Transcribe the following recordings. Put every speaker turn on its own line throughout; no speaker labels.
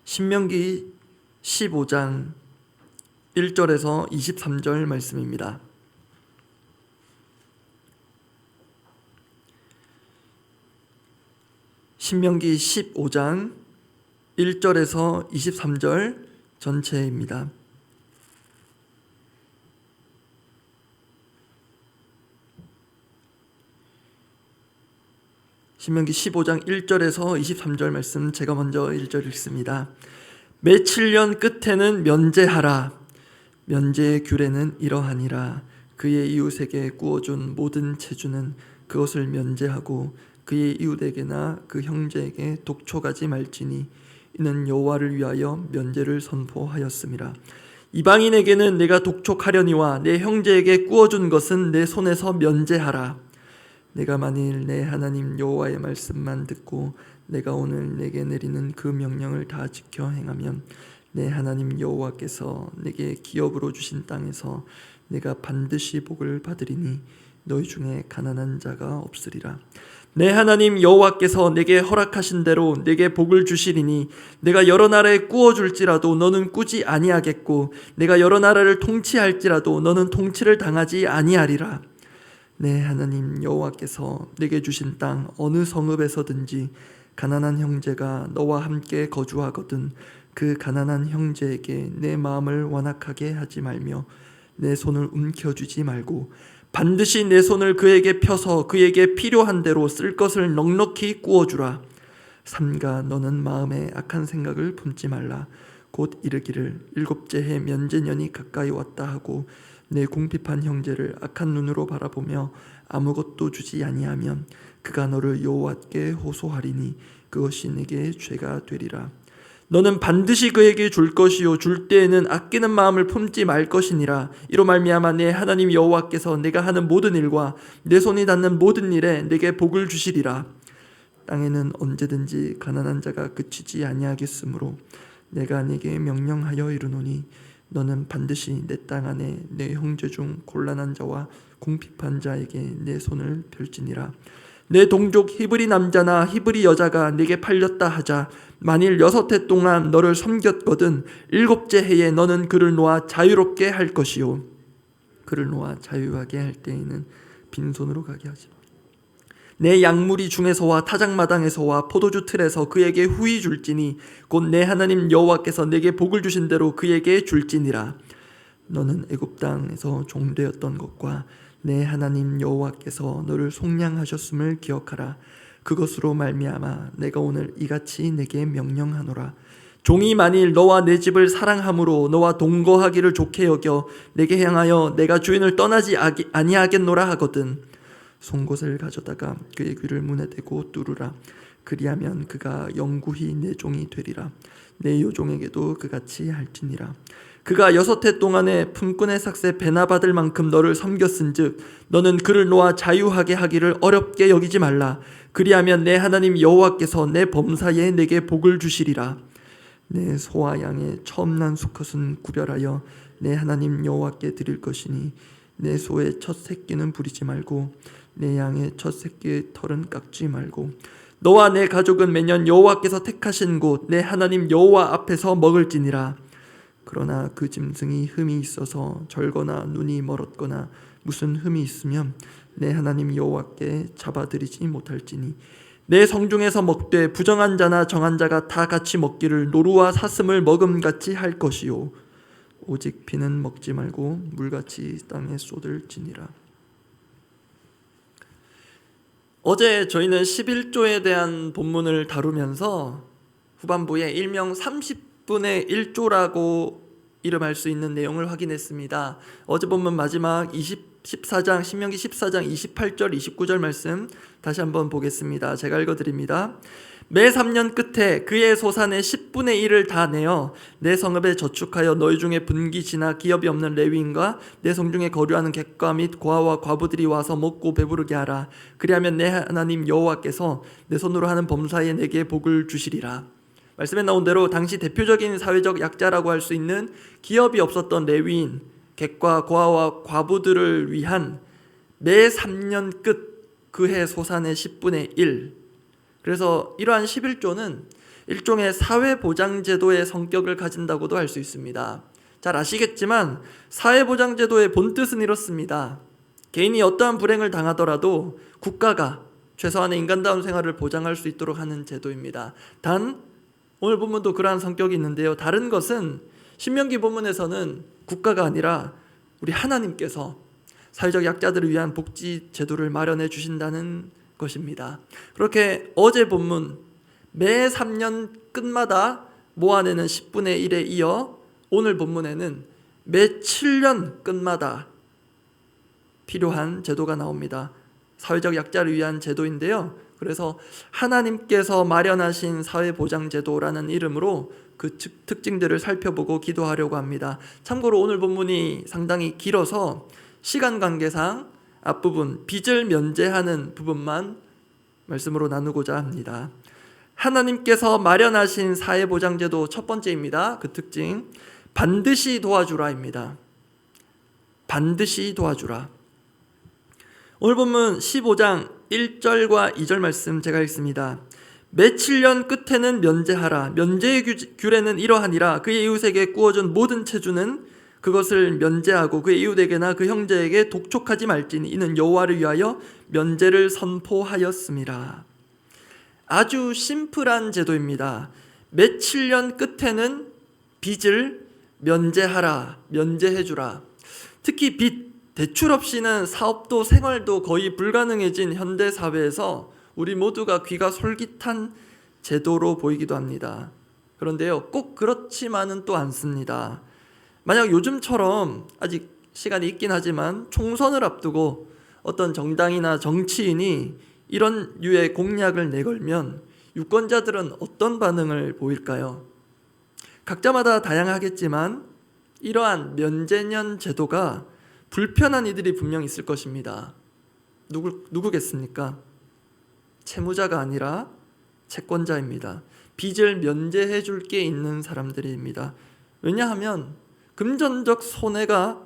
신명기 15장 1절에서 23절 말씀입니다. 신명기 15장 1절에서 23절 전체입니다. 신명기 15장 1절에서 23절 말씀 제가 먼저 1절 읽습니다. 매 7년 끝에는 면제하라. 면제의 규례는 이러하니라. 그의 이웃에게 구워준 모든 체주는 그것을 면제하고 그의 이웃에게나 그 형제에게 독촉하지 말지니 이는 여호와를 위하여 면제를 선포하였음이라. 이방인에게는 내가 독촉하려니와 내 형제에게 구워준 것은 내 손에서 면제하라. 내가 만일 내 하나님 여호와의 말씀만 듣고 내가 오늘 내게 내리는 그 명령을 다 지켜 행하면 내 하나님 여호와께서 내게 기업으로 주신 땅에서 내가 반드시 복을 받으리니 너희 중에 가난한 자가 없으리라. 내 하나님 여호와께서 내게 허락하신 대로 내게 복을 주시리니 내가 여러 나라에 구워줄지라도 너는 꾸지 아니하겠고 내가 여러 나라를 통치할지라도 너는 통치를 당하지 아니하리라. 내 하나님 여호와께서 내게 주신 땅 어느 성읍에서든지 가난한 형제가 너와 함께 거주하거든 그 가난한 형제에게 내 마음을 완악하게 하지 말며 내 손을 움켜쥐지 말고 반드시 내 손을 그에게 펴서 그에게 필요한 대로 쓸 것을 넉넉히 구워주라. 삼가 너는 마음에 악한 생각을 품지 말라. 곧 이르기를 일곱째 해 면제년이 가까이 왔다 하고 내 궁핍한 형제를 악한 눈으로 바라보며 아무것도 주지 아니하면 그가 너를 여호와께 호소하리니 그것이 네게 죄가 되리라. 너는 반드시 그에게 줄 것이요 줄 때에는 아끼는 마음을 품지 말 것이니라. 이로 말미암아 내 하나님 여호와께서 내가 하는 모든 일과 내 손이 닿는 모든 일에 내게 복을 주시리라. 땅에는 언제든지 가난한 자가 그치지 아니하겠으므로 내가 네게 명령하여 이르노니 너는 반드시 내 땅 안에 내 형제 중 곤란한 자와 궁핍한 자에게 내 손을 펼지니라. 내 동족 히브리 남자나 히브리 여자가 네게 팔렸다 하자 만일 6해 동안 너를 섬겼거든 7째 해에 너는 그를 놓아 자유롭게 할 것이요 그를 놓아 자유하게 할 때에는 빈손으로 가게 하지. 내 양무리 중에서와 타작마당에서와 포도주 틀에서 그에게 후히 줄지니 곧 내 하나님 여호와께서 내게 복을 주신 대로 그에게 줄지니라. 너는 애굽 땅에서 종되었던 것과 내 하나님 여호와께서 너를 속량하셨음을 기억하라. 그것으로 말미암아 내가 오늘 이같이 내게 명령하노라. 종이 만일 너와 내 집을 사랑함으로 너와 동거하기를 좋게 여겨 내게 향하여 내가 주인을 떠나지 아니하겠노라 하거든 송곳을 가져다가 그의 귀를 문에 대고 뚫으라. 그리하면 그가 영구히 내 종이 되리라. 내 요종에게도 그같이 할지니라. 그가 6해 동안에 품꾼의 삭새 배나 받을 만큼 너를 섬겼은즉 너는 그를 놓아 자유하게 하기를 어렵게 여기지 말라. 그리하면 내 하나님 여호와께서 내 범사에 내게 복을 주시리라. 내 소와 양의 처음 난 수컷은 구별하여 내 하나님 여호와께 드릴 것이니 내 소의 첫 새끼는 부리지 말고 내 양의 첫 새끼의 털은 깎지 말고 너와 내 가족은 매년 여호와께서 택하신 곳 내 하나님 여호와 앞에서 먹을지니라. 그러나 그 짐승이 흠이 있어서 절거나 눈이 멀었거나 무슨 흠이 있으면 내 하나님 여호와께 잡아들이지 못할지니 내 성중에서 먹되 부정한 자나 정한 자가 다 같이 먹기를 노루와 사슴을 먹음같이 할 것이요 오직 피는 먹지 말고 물같이 땅에 쏟을지니라. 어제 저희는 11조에 대한 본문을 다루면서 후반부에 일명 30분의 1조라고 이름할 수 있는 내용을 확인했습니다. 어제 본문 마지막 14장 신명기 14장 28절 29절 말씀 다시 한번 보겠습니다. 제가 읽어드립니다. 매 3년 끝에 그의 소산의 10분의 1을 다 내어 내 성읍에 저축하여 너희 중에 분기지나 기업이 없는 레위인과 내 성중에 거류하는 객과 및 고아와 과부들이 와서 먹고 배부르게 하라. 그리하면 내 하나님 여호와께서 내 손으로 하는 범사에 내게 복을 주시리라. 말씀에 나온 대로 당시 대표적인 사회적 약자라고 할 수 있는 기업이 없었던 레위인, 객과 고아와 과부들을 위한 매 3년 끝 그해 소산의 10분의 1. 그래서 이러한 11조는 일종의 사회보장제도의 성격을 가진다고도 할 수 있습니다. 잘 아시겠지만 사회보장제도의 본뜻은 이렇습니다. 개인이 어떠한 불행을 당하더라도 국가가 최소한의 인간다운 생활을 보장할 수 있도록 하는 제도입니다. 단 오늘 본문도 그러한 성격이 있는데요. 다른 것은 신명기 본문에서는 국가가 아니라 우리 하나님께서 사회적 약자들을 위한 복지 제도를 마련해 주신다는 것입니다. 그렇게 어제 본문 매 3년 끝마다 모아내는 10분의 1에 이어 오늘 본문에는 매 7년 끝마다 필요한 제도가 나옵니다. 사회적 약자를 위한 제도인데요. 그래서 하나님께서 마련하신 사회보장제도라는 이름으로 그 특징들을 살펴보고 기도하려고 합니다. 참고로 오늘 본문이 상당히 길어서 시간 관계상 앞부분 빚을 면제하는 부분만 말씀으로 나누고자 합니다. 하나님께서 마련하신 사회보장제도 첫 번째입니다. 그 특징 반드시 도와주라입니다. 반드시 도와주라. 오늘 본문 15장 1절과 2절 말씀 제가 읽습니다. 매 7년 끝에는 면제하라. 면제의 규례는 이러하니라. 그의 이웃에게 구워준 모든 체주는 그것을 면제하고 그의 이웃에게나 그 형제에게 독촉하지 말지니 이는 여호와를 위하여 면제를 선포하였음이라. 아주 심플한 제도입니다. 매 7년 끝에는 빚을 면제하라, 면제해주라. 특히 빚, 대출 없이는 사업도 생활도 거의 불가능해진 현대 사회에서 우리 모두가 귀가 솔깃한 제도로 보이기도 합니다. 그런데요, 꼭 그렇지만은 또 않습니다. 만약 요즘처럼 아직 시간이 있긴 하지만 총선을 앞두고 어떤 정당이나 정치인이 이런 류의 공약을 내걸면 유권자들은 어떤 반응을 보일까요? 각자마다 다양하겠지만 이러한 면제년 제도가 불편한 이들이 분명히 있을 것입니다. 누구겠습니까? 채무자가 아니라 채권자입니다. 빚을 면제해 줄 게 있는 사람들입니다. 왜냐하면 금전적 손해가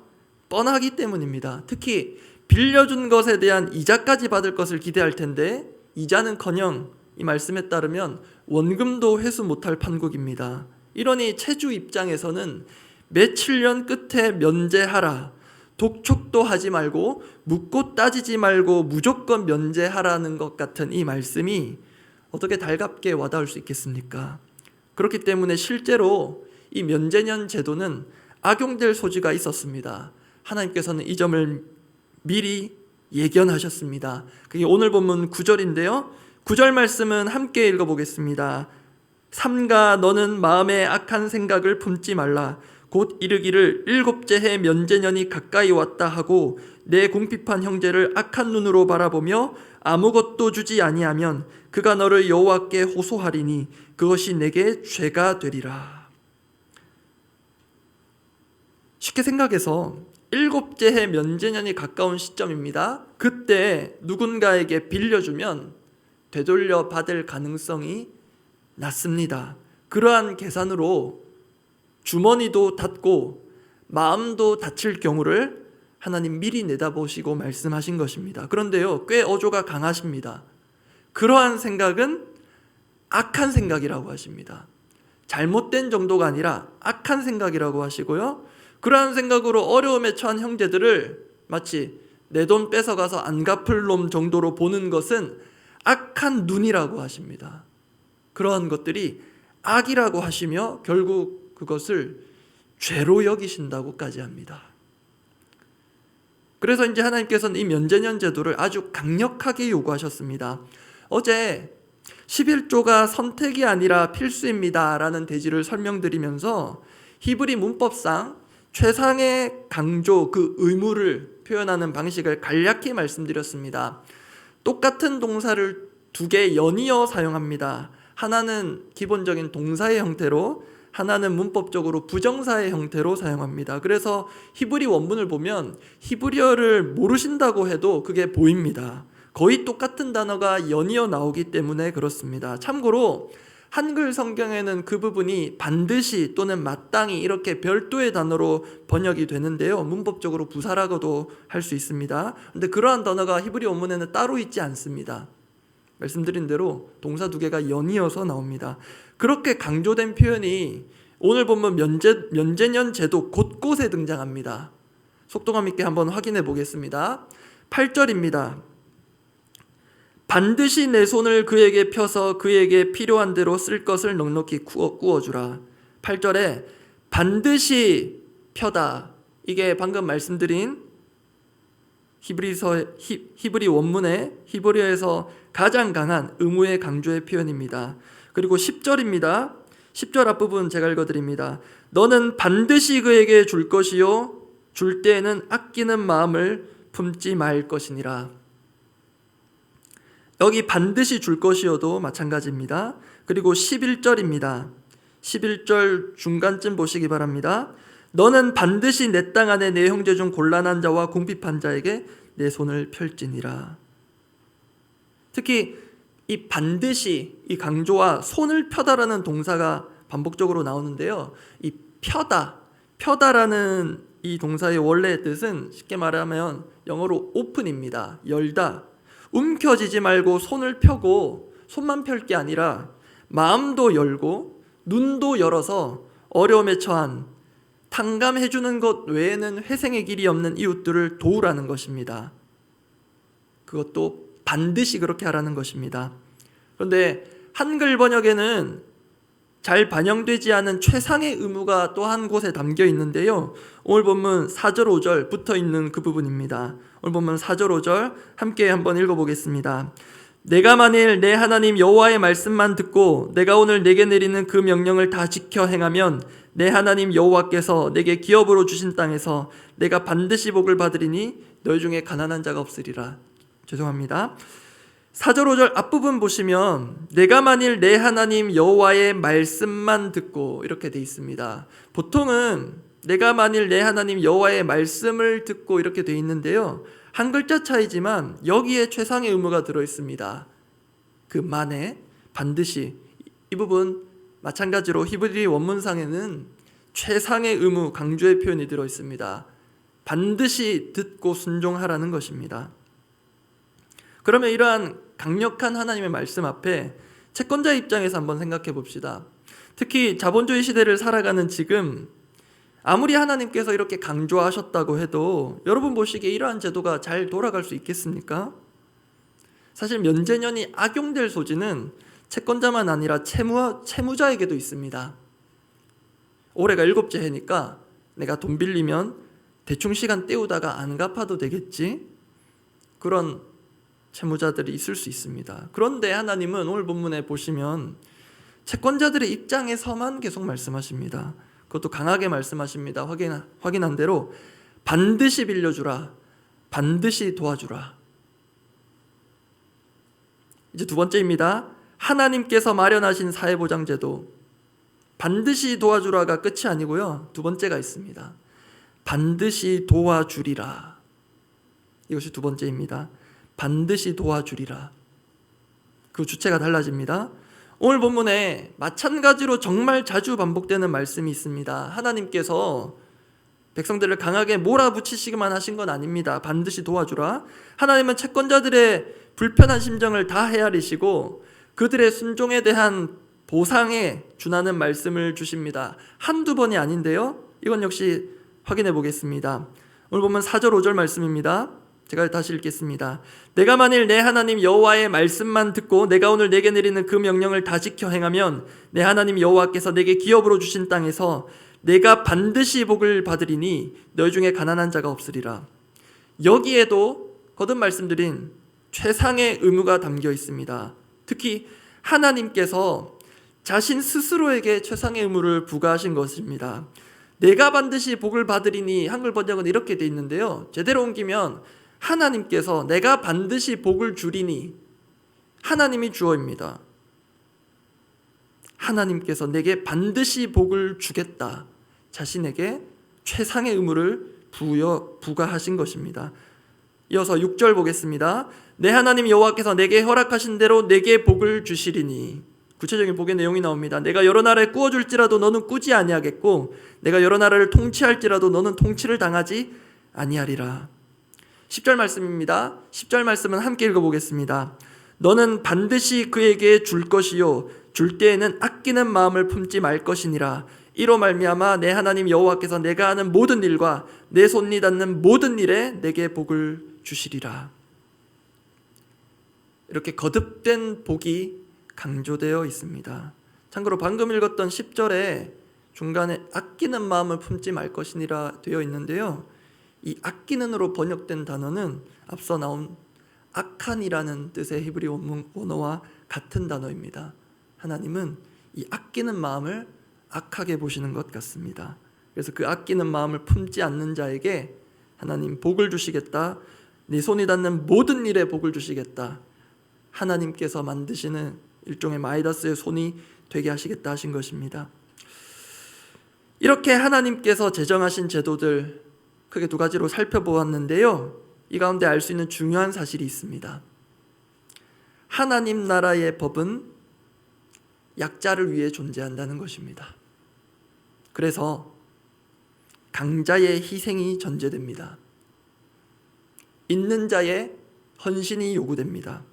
뻔하기 때문입니다. 특히 빌려준 것에 대한 이자까지 받을 것을 기대할 텐데 이자는커녕 이 말씀에 따르면 원금도 회수 못할 판국입니다. 이러니 채주 입장에서는 매 7년 끝에 면제하라, 독촉도 하지 말고 묻고 따지지 말고 무조건 면제하라는 것 같은 이 말씀이 어떻게 달갑게 와닿을 수 있겠습니까? 그렇기 때문에 실제로 이 면제년 제도는 악용될 소지가 있었습니다. 하나님께서는 이 점을 미리 예견하셨습니다. 그게 오늘 본문 9절인데요. 9절 말씀은 함께 읽어보겠습니다. 삼가 너는 마음에 악한 생각을 품지 말라. 곧 이르기를 일곱째 해 면제년이 가까이 왔다 하고 내 궁핍한 형제를 악한 눈으로 바라보며 아무것도 주지 아니하면 그가 너를 여호와께 호소하리니 그것이 내게 죄가 되리라. 쉽게 생각해서 일곱째 해 면제년이 가까운 시점입니다. 그때 누군가에게 빌려주면 되돌려 받을 가능성이 낮습니다. 그러한 계산으로 주머니도 닫고 마음도 닫힐 경우를 하나님 미리 내다보시고 말씀하신 것입니다. 그런데요, 꽤 어조가 강하십니다. 그러한 생각은 악한 생각이라고 하십니다. 잘못된 정도가 아니라 악한 생각이라고 하시고요, 그러한 생각으로 어려움에 처한 형제들을 마치 내 돈 뺏어가서 안 갚을 놈 정도로 보는 것은 악한 눈이라고 하십니다. 그러한 것들이 악이라고 하시며 결국 그것을 죄로 여기신다고까지 합니다. 그래서 이제 하나님께서는 이 면제년 제도를 아주 강력하게 요구하셨습니다. 어제 11조가 선택이 아니라 필수입니다 라는 대지를 설명드리면서 히브리 문법상 최상의 강조, 그 의무를 표현하는 방식을 간략히 말씀드렸습니다. 똑같은 동사를 두 개 연이어 사용합니다. 하나는 기본적인 동사의 형태로, 하나는 문법적으로 부정사의 형태로 사용합니다. 그래서 히브리 원문을 보면 히브리어를 모르신다고 해도 그게 보입니다. 거의 똑같은 단어가 연이어 나오기 때문에 그렇습니다. 참고로 한글 성경에는 그 부분이 반드시 또는 마땅히 이렇게 별도의 단어로 번역이 되는데요, 문법적으로 부사라고도 할 수 있습니다. 그런데 그러한 단어가 히브리 원문에는 따로 있지 않습니다. 말씀드린 대로 동사 두 개가 연이어서 나옵니다. 그렇게 강조된 표현이 오늘 보면 면제년 제도 곳곳에 등장합니다. 속도감 있게 한번 확인해 보겠습니다. 8절입니다. 반드시 내 손을 그에게 펴서 그에게 필요한 대로 쓸 것을 넉넉히 꾸어주라. 8절에 반드시 펴다, 이게 방금 말씀드린 히브리 원문의 히브리어에서 가장 강한 의무의 강조의 표현입니다. 그리고 10절입니다. 10절 앞부분 제가 읽어드립니다. 너는 반드시 그에게 줄 것이요 줄 때에는 아끼는 마음을 품지 말 것이니라. 여기 반드시 줄 것이요도 마찬가지입니다. 그리고 11절입니다. 11절 중간쯤 보시기 바랍니다. 너는 반드시 내 땅 안에 내 형제 중 곤란한 자와 궁핍한 자에게 내 손을 펼지니라. 특히 이 반드시, 이 강조와 손을 펴다라는 동사가 반복적으로 나오는데요. 이 펴다라는 이 동사의 원래의 뜻은 쉽게 말하면 영어로 오픈입니다. 열다. 움켜쥐지 말고 손을 펴고 손만 펼 게 아니라 마음도 열고 눈도 열어서 어려움에 처한, 탕감해주는 것 외에는 회생의 길이 없는 이웃들을 도우라는 것입니다. 그것도 반드시 그렇게 하라는 것입니다. 그런데 한글 번역에는 잘 반영되지 않은 최상의 의무가 또 한 곳에 담겨 있는데요. 오늘 본문 4절 5절 붙어 있는 그 부분입니다. 오늘 본문 4절 5절 함께 한번 읽어보겠습니다. 내가 만일 내 하나님 여호와의 말씀만 듣고 내가 오늘 내게 내리는 그 명령을 다 지켜 행하면 내 하나님 여호와께서 내게 기업으로 주신 땅에서 내가 반드시 복을 받으리니 너희 중에 가난한 자가 없으리라. 죄송합니다. 4절 5절 앞부분 보시면 내가 만일 내 하나님 여호와의 말씀만 듣고 이렇게 돼 있습니다. 보통은 내가 만일 내 하나님 여호와의 말씀을 듣고 이렇게 돼 있는데요. 한 글자 차이지만 여기에 최상의 의무가 들어 있습니다. 그 만에 반드시, 이 부분 마찬가지로 히브리 원문상에는 최상의 의무 강조의 표현이 들어 있습니다. 반드시 듣고 순종하라는 것입니다. 그러면 이러한 강력한 하나님의 말씀 앞에 채권자 입장에서 한번 생각해 봅시다. 특히 자본주의 시대를 살아가는 지금 아무리 하나님께서 이렇게 강조하셨다고 해도 여러분 보시기에 이러한 제도가 잘 돌아갈 수 있겠습니까? 사실 면제년이 악용될 소지는 채권자만 아니라 채무자에게도 있습니다. 올해가 7째 해니까 내가 돈 빌리면 대충 시간 때우다가 안 갚아도 되겠지? 그런 채무자들이 있을 수 있습니다. 그런데 하나님은 오늘 본문에 보시면 채권자들의 입장에서만 계속 말씀하십니다. 그것도 강하게 말씀하십니다. 확인한 대로 반드시 빌려주라, 반드시 도와주라. 이제 두 번째입니다. 하나님께서 마련하신 사회보장제도, 반드시 도와주라가 끝이 아니고요. 두 번째가 있습니다. 반드시 도와주리라. 이것이 두 번째입니다. 반드시 도와주리라. 그 주체가 달라집니다. 오늘 본문에 마찬가지로 정말 자주 반복되는 말씀이 있습니다. 하나님께서 백성들을 강하게 몰아붙이시기만 하신 건 아닙니다. 반드시 도와주라. 하나님은 채권자들의 불편한 심정을 다 헤아리시고 그들의 순종에 대한 보상에 준하는 말씀을 주십니다. 한두 번이 아닌데요. 이건 역시 확인해 보겠습니다. 오늘 보면 4절 5절 말씀입니다. 제가 다시 읽겠습니다. 내가 만일 내 하나님 여호와의 말씀만 듣고 내가 오늘 내게 내리는 그 명령을 다 지켜 행하면 내 하나님 여호와께서 내게 기업으로 주신 땅에서 내가 반드시 복을 받으리니 너희 중에 가난한 자가 없으리라. 여기에도 거듭 말씀드린 최상의 의무가 담겨 있습니다. 특히 하나님께서 자신 스스로에게 최상의 의무를 부과하신 것입니다. 내가 반드시 복을 받으리니 한글 번역은 이렇게 돼 있는데요. 제대로 옮기면 하나님께서 내가 반드시 복을 주리니, 하나님이 주어입니다. 하나님께서 내게 반드시 복을 주겠다. 자신에게 최상의 의무를 부과하신 것입니다. 이어서 6절 보겠습니다. 내 하나님 여호와께서 내게 허락하신 대로 내게 복을 주시리니. 구체적인 복의 내용이 나옵니다. 내가 여러 나라에 꾸어줄지라도 너는 꾸지 아니하겠고 내가 여러 나라를 통치할지라도 너는 통치를 당하지 아니하리라. 10절 말씀입니다. 10절 말씀은 함께 읽어보겠습니다. 너는 반드시 그에게 줄 것이요 줄 때에는 아끼는 마음을 품지 말 것이니라. 이로 말미암아 내 하나님 여호와께서 내가 하는 모든 일과 내 손이 닿는 모든 일에 내게 복을 주시리라. 이렇게 거듭된 복이 강조되어 있습니다. 참고로 방금 읽었던 10절에 중간에 아끼는 마음을 품지 말 것이니라 되어 있는데요, 이 아끼는으로 번역된 단어는 앞서 나온 악한이라는 뜻의 히브리 원어와 같은 단어입니다. 하나님은 이 아끼는 마음을 악하게 보시는 것 같습니다. 그래서 그 아끼는 마음을 품지 않는 자에게 하나님 복을 주시겠다, 네 손이 닿는 모든 일에 복을 주시겠다, 하나님께서 만드시는 일종의 마이다스의 손이 되게 하시겠다 하신 것입니다. 이렇게 하나님께서 제정하신 제도들 크게 두 가지로 살펴보았는데요, 이 가운데 알 수 있는 중요한 사실이 있습니다. 하나님 나라의 법은 약자를 위해 존재한다는 것입니다. 그래서 강자의 희생이 전제됩니다. 있는 자의 헌신이 요구됩니다.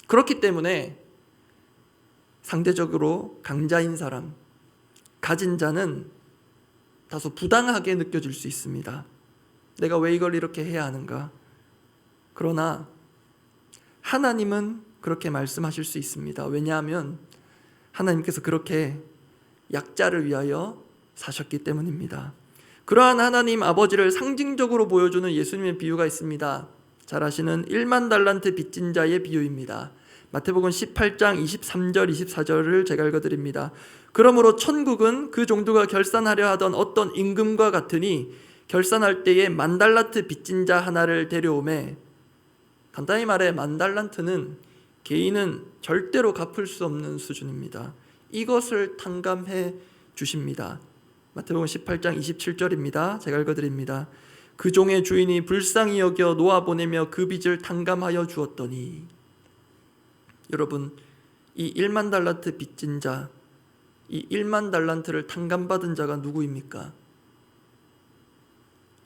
그렇기 때문에 상대적으로 강자인 사람, 가진 자는 다소 부당하게 느껴질 수 있습니다. 내가 왜 이걸 이렇게 해야 하는가? 그러나 하나님은 그렇게 말씀하실 수 있습니다. 왜냐하면 하나님께서 그렇게 약자를 위하여 사셨기 때문입니다. 그러한 하나님 아버지를 상징적으로 보여주는 예수님의 비유가 있습니다. 잘 아시는 1만 달란트 빚진 자의 비유입니다. 마태복음 18장 23절 24절을 제가 읽어드립니다. 그러므로 천국은 그 종두가 결산하려 하던 어떤 임금과 같으니 결산할 때에 10,000달란트 빚진 자 하나를 데려오매, 간단히 말해 10,000달란트는 개인은 절대로 갚을 수 없는 수준입니다. 이것을 탕감해 주십니다. 마태복음 18장 27절입니다. 제가 읽어드립니다. 그 종의 주인이 불쌍히 여겨 놓아보내며 그 빚을 탕감하여 주었더니. 여러분, 이 1만 달란트 빚진 자, 이 1만 달란트를 탕감받은 자가 누구입니까?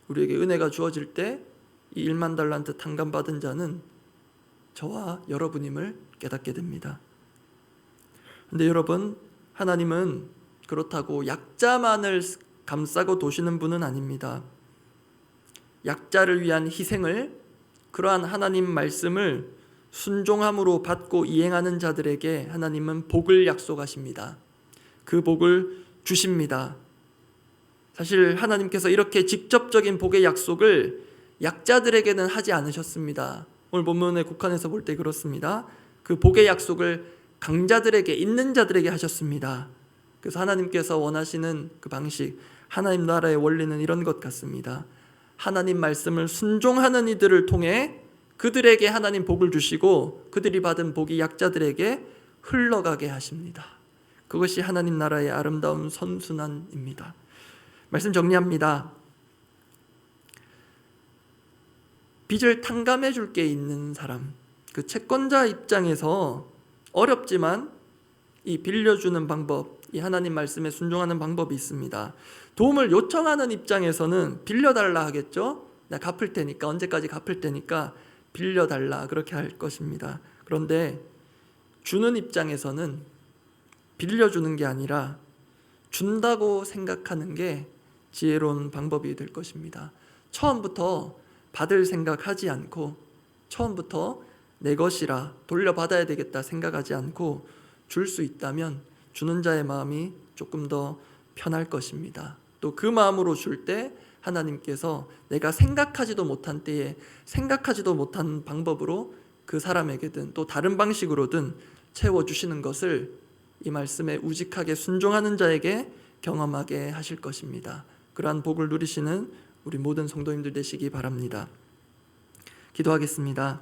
우리에게 은혜가 주어질 때 이 1만 달란트 탕감받은 자는 저와 여러분임을 깨닫게 됩니다. 그런데 여러분, 하나님은 그렇다고 약자만을 감싸고 도시는 분은 아닙니다. 약자를 위한 희생을, 그러한 하나님 말씀을 순종함으로 받고 이행하는 자들에게 하나님은 복을 약속하십니다. 그 복을 주십니다. 사실 하나님께서 이렇게 직접적인 복의 약속을 약자들에게는 하지 않으셨습니다. 오늘 본문에 국한해서 볼 때 그렇습니다. 그 복의 약속을 강자들에게, 있는 자들에게 하셨습니다. 그래서 하나님께서 원하시는 그 방식, 하나님 나라의 원리는 이런 것 같습니다. 하나님 말씀을 순종하는 이들을 통해 그들에게 하나님 복을 주시고 그들이 받은 복이 약자들에게 흘러가게 하십니다. 그것이 하나님 나라의 아름다운 선순환입니다. 말씀 정리합니다. 빚을 탕감해 줄 게 있는 사람, 그 채권자 입장에서 어렵지만 이 빌려주는 방법, 이 하나님 말씀에 순종하는 방법이 있습니다. 도움을 요청하는 입장에서는 빌려달라 하겠죠. 나 갚을 테니까, 언제까지 갚을 테니까 빌려달라, 그렇게 할 것입니다. 그런데 주는 입장에서는 빌려주는 게 아니라 준다고 생각하는 게 지혜로운 방법이 될 것입니다. 처음부터 받을 생각하지 않고, 처음부터 내 것이라 돌려받아야 되겠다 생각하지 않고 줄 수 있다면 주는 자의 마음이 조금 더 편할 것입니다. 또 그 마음으로 줄 때 하나님께서 내가 생각하지도 못한 때에 생각하지도 못한 방법으로 그 사람에게든 또 다른 방식으로든 채워주시는 것을 이 말씀에 우직하게 순종하는 자에게 경험하게 하실 것입니다. 그러한 복을 누리시는 우리 모든 성도님들 되시기 바랍니다. 기도하겠습니다.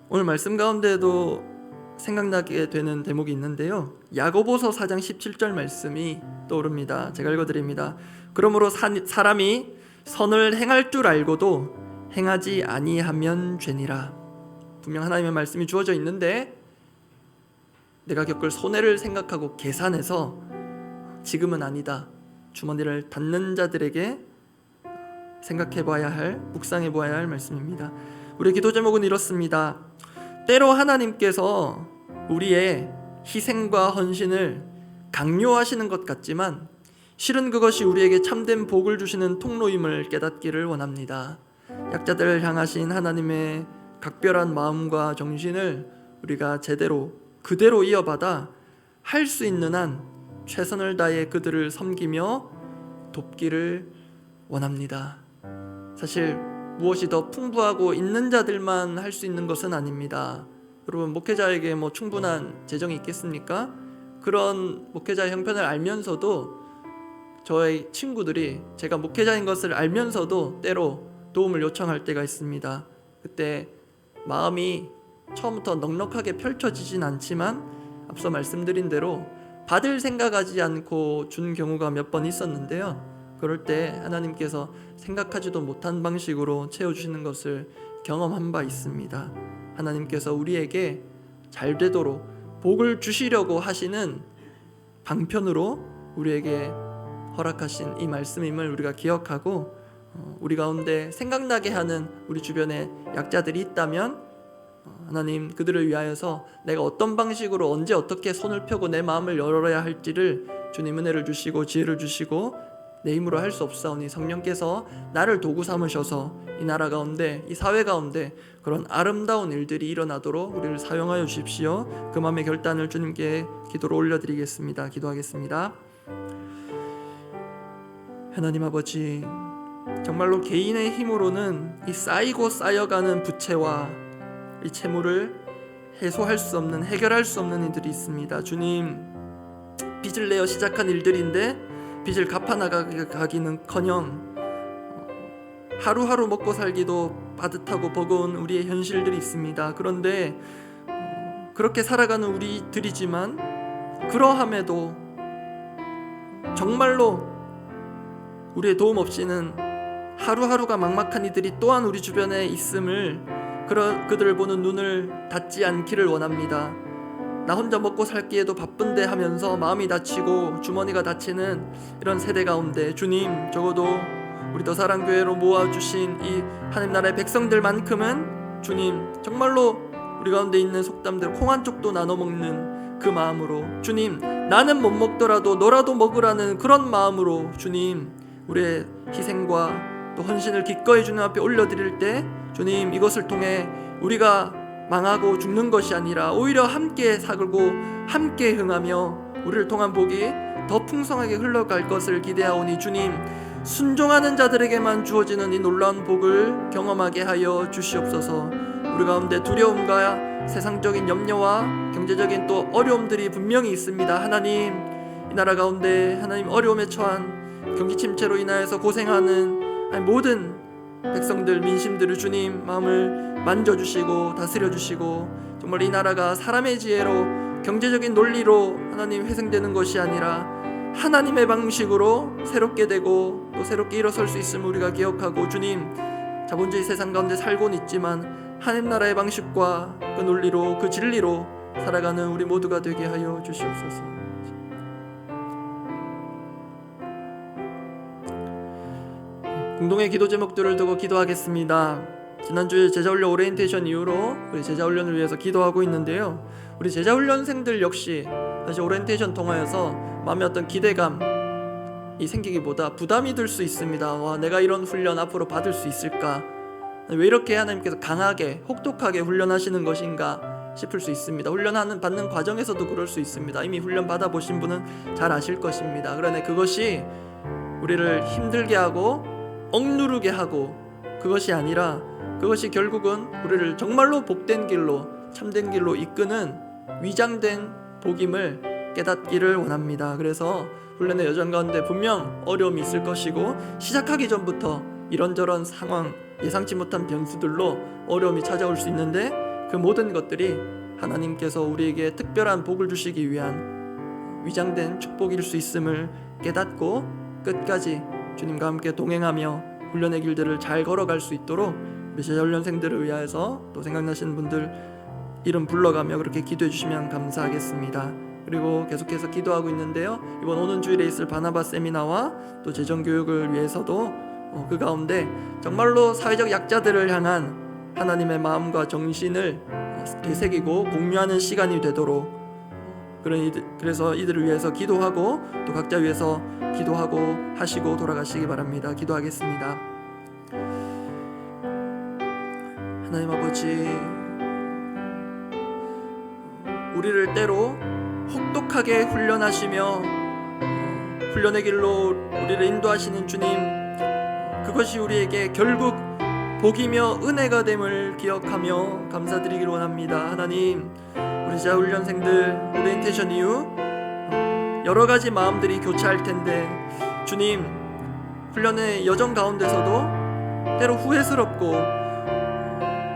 오늘 말씀 가운데에도 생각나게 되는 대목이 있는데요, 야고보서 4장 17절 말씀이 떠오릅니다. 제가 읽어드립니다. 그러므로 사람이 선을 행할 줄 알고도 행하지 아니하면 죄니라. 분명 하나님의 말씀이 주어져 있는데 내가 겪을 손해를 생각하고 계산해서 지금은 아니다, 주머니를 닫는 자들에게 생각해봐야 할, 묵상해봐야 할 말씀입니다. 우리의 기도 제목은 이렇습니다. 때로 하나님께서 우리의 희생과 헌신을 강요하시는 것 같지만 실은 그것이 우리에게 참된 복을 주시는 통로임을 깨닫기를 원합니다. 약자들을 향하신 하나님의 각별한 마음과 정신을 우리가 제대로 그대로 이어받아 할 수 있는 한 최선을 다해 그들을 섬기며 돕기를 원합니다. 사실 무엇이 더 풍부하고 있는 자들만 할 수 있는 것은 아닙니다. 여러분, 목회자에게 충분한 재정이 있겠습니까? 그런 목회자의 형편을 알면서도 저의 친구들이 제가 목회자인 것을 알면서도 때로 도움을 요청할 때가 있습니다. 그때 마음이 처음부터 넉넉하게 펼쳐지진 않지만 앞서 말씀드린 대로 받을 생각하지 않고 준 경우가 몇 번 있었는데요. 그럴 때 하나님께서 생각하지도 못한 방식으로 채워주시는 것을 경험한 바 있습니다. 하나님께서 우리에게 잘 되도록 복을 주시려고 하시는 방편으로 우리에게 허락하신 이 말씀임을 우리가 기억하고 우리 가운데 생각나게 하는 우리 주변에 약자들이 있다면 하나님 그들을 위하여서 내가 어떤 방식으로 언제 어떻게 손을 펴고 내 마음을 열어야 할지를 주님 은혜를 주시고 지혜를 주시고 내 힘으로 할 수 없사오니 성령께서 나를 도구 삼으셔서 이 나라 가운데 이 사회 가운데 그런 아름다운 일들이 일어나도록 우리를 사용하여 주십시오. 그 마음의 결단을 주님께 기도로 올려드리겠습니다. 기도하겠습니다. 하나님 아버지, 정말로 개인의 힘으로는 이 쌓이고 쌓여가는 부채와 이 채무를 해소할 수 없는, 해결할 수 없는 일들이 있습니다. 주님, 빚을 내어 시작한 일들인데 빚을 갚아나가기는커녕 하루하루 먹고 살기도 빠듯하고 버거운 우리의 현실들이 있습니다. 그런데 그렇게 살아가는 우리들이지만 그러함에도 정말로 우리의 도움 없이는 하루하루가 막막한 이들이 또한 우리 주변에 있음을 그들을 보는 눈을 닫지 않기를 원합니다. 나 혼자 먹고 살기에도 바쁜데 하면서 마음이 다치고 주머니가 다치는 이런 세대 가운데 주님, 적어도 우리 더사랑교회로 모아주신 이 하나님 나라의 백성들만큼은 주님 정말로 우리 가운데 있는 속담들 콩 한 쪽도 나눠 먹는 그 마음으로 주님, 나는 못 먹더라도 너라도 먹으라는 그런 마음으로 주님, 우리의 희생과 또 헌신을 기꺼이 주님 앞에 올려드릴 때 주님, 이것을 통해 우리가 망하고 죽는 것이 아니라 오히려 함께 사글고 함께 흥하며 우리를 통한 복이 더 풍성하게 흘러갈 것을 기대하오니 주님, 순종하는 자들에게만 주어지는 이 놀라운 복을 경험하게 하여 주시옵소서. 우리 가운데 두려움과 세상적인 염려와 경제적인 또 어려움들이 분명히 있습니다. 하나님, 이 나라 가운데 하나님 어려움에 처한 경기 침체로 인하여서 고생하는 모든 백성들, 민심들을 주님 마음을 만져주시고 다스려주시고 정말 이 나라가 사람의 지혜로 경제적인 논리로 하나님 회생되는 것이 아니라 하나님의 방식으로 새롭게 되고 또 새롭게 일어설 수 있음을 우리가 기억하고 주님, 자본주의 세상 가운데 살고는 있지만 하나님 나라의 방식과 그 논리로 그 진리로 살아가는 우리 모두가 되게 하여 주시옵소서. 공동의 기도 제목들을 두고 기도하겠습니다. 지난주에 제자훈련 오리엔테이션 이후로 우리 제자훈련을 위해서 기도하고 있는데요, 우리 제자훈련생들 역시 사실 오리엔테이션 통하여서 마음에 어떤 기대감이 생기기보다 부담이 들 수 있습니다. 와, 내가 이런 훈련 앞으로 받을 수 있을까? 왜 이렇게 하나님께서 강하게 혹독하게 훈련하시는 것인가 싶을 수 있습니다. 받는 과정에서도 그럴 수 있습니다. 이미 훈련 받아보신 분은 잘 아실 것입니다. 그러나 그것이 우리를 힘들게 하고 억누르게 하고 그것이 아니라 그것이 결국은 우리를 정말로 복된 길로, 참된 길로 이끄는 위장된 복임을 깨닫기를 원합니다. 그래서 훈련의 여정 가운데 분명 어려움이 있을 것이고 시작하기 전부터 이런저런 상황, 예상치 못한 변수들로 어려움이 찾아올 수 있는데 그 모든 것들이 하나님께서 우리에게 특별한 복을 주시기 위한 위장된 축복일 수 있음을 깨닫고 끝까지 주님과 함께 동행하며 훈련의 길들을 잘 걸어갈 수 있도록 우리 제자훈련생들을 위하여서 또 생각나시는 분들 이름 불러가며 그렇게 기도해 주시면 감사하겠습니다. 그리고 계속해서 기도하고 있는데요, 이번 오는 주일에 있을 바나바 세미나와 또 재정교육을 위해서도 그 가운데 정말로 사회적 약자들을 향한 하나님의 마음과 정신을 되새기고 공유하는 시간이 되도록 그래서 이들을 위해서 기도하고 또 각자 위해서 기도하고 하시고 돌아가시기 바랍니다. 기도하겠습니다. 하나님 아버지, 우리를 때로 혹독하게 훈련하시며 훈련의 길로 우리를 인도하시는 주님, 그것이 우리에게 결국 복이며 은혜가 됨을 기억하며 감사드리길 원합니다. 하나님, 우리 자훈련생들 오리엔테이션 이후 여러 가지 마음들이 교차할 텐데 주님, 훈련의 여정 가운데서도 때로 후회스럽고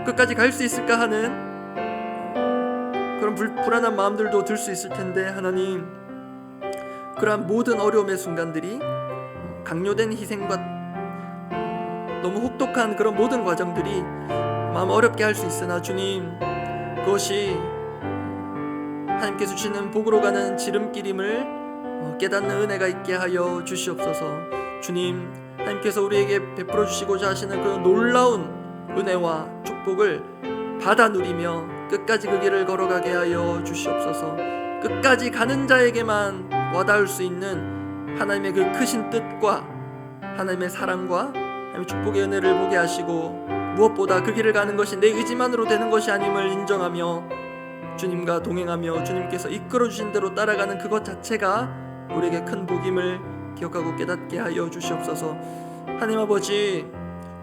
끝까지 갈 수 있을까 하는 그런 불안한 마음들도 들 수 있을 텐데 하나님, 그러한 모든 어려움의 순간들이 강요된 희생과 너무 혹독한 그런 모든 과정들이 마음 어렵게 할 수 있으나 주님, 그것이 하나님께서 주시는 복으로 가는 지름길임을 깨닫는 은혜가 있게 하여 주시옵소서. 주님, 하나님께서 우리에게 베풀어 주시고자 하시는 그 놀라운 은혜와 축복을 받아 누리며 끝까지 그 길을 걸어가게 하여 주시옵소서. 끝까지 가는 자에게만 와닿을 수 있는 하나님의 그 크신 뜻과 하나님의 사랑과 하나님의 축복의 은혜를 보게 하시고, 무엇보다 그 길을 가는 것이 내 의지만으로 되는 것이 아님을 인정하며 주님과 동행하며 주님께서 이끌어 주신 대로 따라가는 그것 자체가 우리에게 큰 복임을 기억하고 깨닫게 하여 주시옵소서. 하나님 아버지,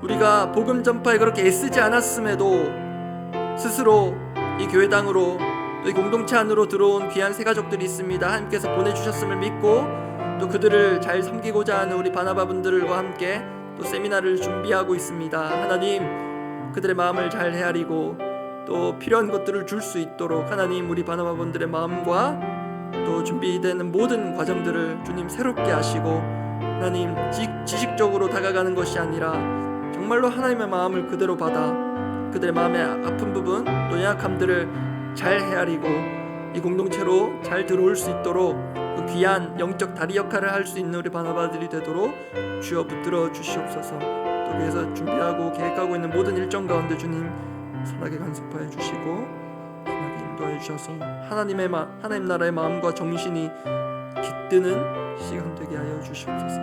우리가 복음 전파에 그렇게 애쓰지 않았음에도 스스로 이 교회당으로 또 이 공동체 안으로 들어온 귀한 새 가족들이 있습니다. 하나님께서 보내주셨음을 믿고 또 그들을 잘 섬기고자 하는 우리 바나바분들과 함께 또 세미나를 준비하고 있습니다. 하나님, 그들의 마음을 잘 헤아리고 또 필요한 것들을 줄 수 있도록 하나님, 우리 바나바분들의 마음과 또 준비되는 모든 과정들을 주님 새롭게 하시고, 하나님, 지식적으로 다가가는 것이 아니라 정말로 하나님의 마음을 그대로 받아 그들의 마음의 아픈 부분 또 약함들을 잘 헤아리고 이 공동체로 잘 들어올 수 있도록 그 귀한 영적 다리 역할을 할 수 있는 우리 바나바들이 되도록 주여 붙들어 주시옵소서. 또 위해서 준비하고 계획하고 있는 모든 일정 가운데 주님 선하게 간섭하여 주시고 선하게 인도하여 주셔서 하나님 나라의 마음과 정신이 깃드는 시간 되게 하여 주시옵소서.